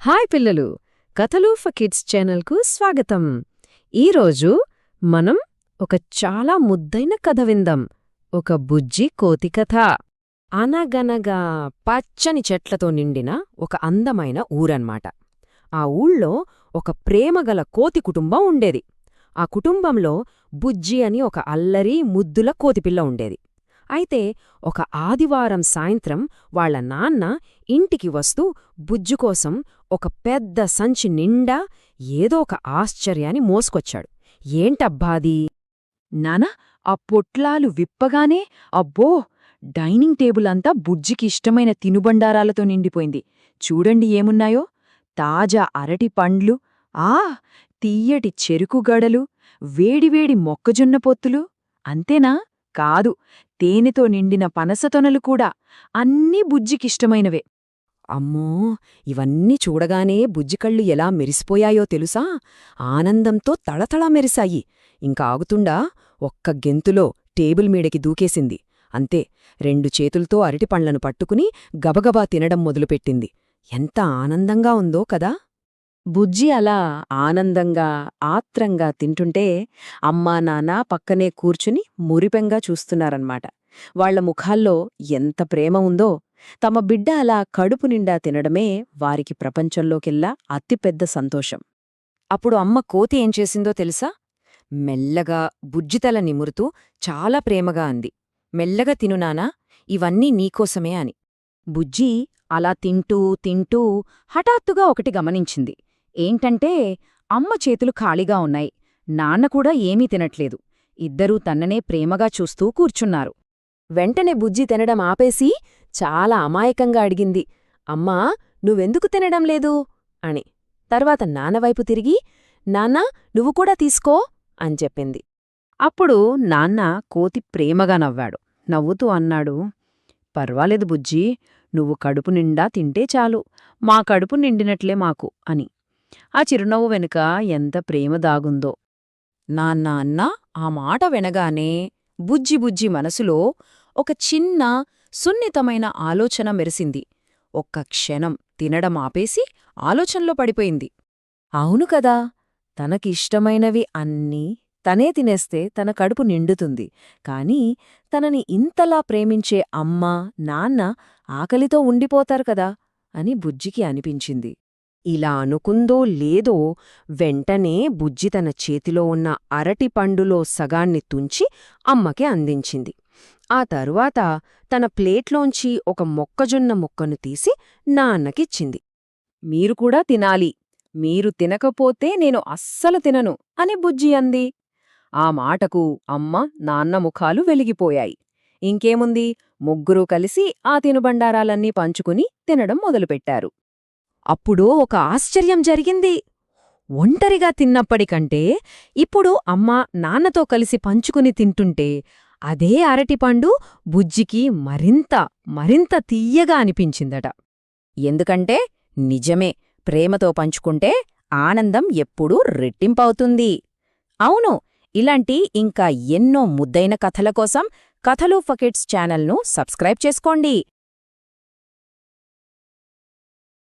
Hi పిల్లలు, కథలు for kids ఛానల్కు స్వాగతం. ఈరోజు మనం ఒక చాలా ముద్దైన కథ విందాం. ఒక బుజ్జి కోతి కథ. అనగనగా పచ్చని చెట్లతో నిండిన ఒక అందమైన ఊరన్మాట. ఆ ఊళ్ళో ఒక ప్రేమగల కోతి కుటుంబం ఉండేది. ఆ కుటుంబంలో బుజ్జి అని ఒక అల్లరి ముద్దుల కోతిపిల్ల ఉండేది. అయితే ఒక ఆదివారం సాయంత్రం వాళ్ల నాన్న ఇంటికి వస్తూ బుజ్జు కోసం ఒక పెద్ద సంచి నిండా ఏదో ఒక ఆశ్చర్యాన్ని మోసుకొచ్చాడు. ఏంటబ్బాది? నానా, ఆ పొట్లాలు విప్పగానే అబ్బో, డైనింగ్ టేబుల్ అంతా బుజ్జికి ఇష్టమైన తినుబండారాలతో నిండిపోయింది. చూడండి ఏమున్నాయో! తాజా అరటి పండ్లు, తీయటి చెరుకుగడలు, వేడివేడి మొక్కజొన్న పొత్తులు. అంతేనా? కాదు, తేనెతో నిండిన పనసతొనలు కూడా. అన్నీ బుజ్జికిష్టమైనవే. అమ్మో, ఇవన్నీ చూడగానే బుజ్జికళ్ళు ఎలా మెరిసిపోయాయో తెలుసా? ఆనందంతో తళతళా మెరిశాయి. ఇంకా ఆగుతుండా ఒక్క గెంతులో టేబుల్ మీదకి దూకేసింది. అంతే, 2 చేతులతో అరటిపండ్లను పట్టుకుని గబగబా తినడం మొదలుపెట్టింది. ఎంత ఆనందంగా ఉందో కదా! బుజ్జి అలా ఆనందంగా ఆత్రంగా తింటుంటే అమ్మా నాన్న పక్కనే కూర్చుని మురిపెంగా చూస్తున్నారన్మాట. వాళ్ల ముఖాల్లో ఎంత ప్రేమ ఉందో! తమ బిడ్డ అలా కడుపు నిండా తినడమే వారికి ప్రపంచంలోకెల్లా అతిపెద్ద సంతోషం. అప్పుడు అమ్మ కోతి ఏం చేసిందో తెలుసా? మెల్లగా బుజ్జితల నిమురుతూ చాలా ప్రేమగా అంది. మెల్లగా తినునానా, ఇవన్నీ నీకోసమే అని. బుజ్జి అలా తింటూ తింటూ హఠాత్తుగా ఒకటి గమనించింది. ఏంటంటే, అమ్మ చేతులు ఖాళీగా ఉన్నాయి, నాన్న కూడా ఏమీ తినట్లేదు. ఇద్దరూ తన్ననే ప్రేమగా చూస్తూ కూర్చున్నారు. వెంటనే బుజ్జి తినడం ఆపేసి చాలా అమాయకంగా అడిగింది, అమ్మా, నువ్వెందుకు తినడం లేదు అని. తర్వాత నాన్నవైపు తిరిగి, నాన్నా, నువ్వు కూడా తీసుకో అని చెప్పింది. అప్పుడు నాన్న కోతి ప్రేమగా నవ్వాడు. నవ్వుతూ అన్నాడు, పర్వాలేదు బుజ్జీ, నువ్వు కడుపు నిండా తింటే చాలు, మా కడుపు నిండినట్లే మాకు అని. ఆ చిరునవ్వు వెనుక ఎంత ప్రేమ దాగుందో! నాన్న అన్న ఆ మాట వినగానే బుజ్జి బుజ్జి మనసులో ఒక చిన్న సున్నితమైన ఆలోచన మెరిసింది. ఒక్క క్షణం తినడం ఆపేసి ఆలోచనలో పడిపోయింది. అవును కదా, తనకిష్టమైనవి అన్నీ తనే తినేస్తే తన కడుపు నిండుతుంది. కాని తనని ఇంతలా ప్రేమించే అమ్మా నాన్న ఆకలితో ఉండిపోతారు కదా అని బుజ్జికి అనిపించింది. ఇలా అనుకుందో లేదో వెంటనే బుజ్జి తన చేతిలో ఉన్న అరటిపండులో సగాన్ని తుంచి అమ్మకి అందించింది. ఆ తరువాత తన ప్లేట్లోంచి ఒక మొక్కజొన్న ముక్కను తీసి నాన్నకిచ్చింది. మీరు కూడా తినాలి, మీరు తినకపోతే నేను అస్సలు తినను అని బుజ్జి అంది. ఆ మాటకు అమ్మ నాన్న ముఖాలు వెలిగిపోయాయి. ఇంకేముంది, ముగ్గురూ కలిసి ఆ తినుబండారాలన్నీ పంచుకుని తినడం మొదలుపెట్టారు. అప్పుడు ఒక ఆశ్చర్యం జరిగింది. ఒంటరిగా తిన్నప్పటికంటే ఇప్పుడు అమ్మ నాన్నతో కలిసి పంచుకుని తింటుంటే అదే అరటిపండు బుజ్జికి మరింత తియ్యగా అనిపించిందట. ఎందుకంటే నిజమే, ప్రేమతో పంచుకుంటే ఆనందం ఎప్పుడూ రెట్టింపవుతుంది. అవును, ఇలాంటి ఇంకా ఎన్నో ముద్దైన కథల కోసం కథలు ఫర్ కిడ్స్ ఛానల్ను సబ్స్క్రైబ్ చేసుకోండి.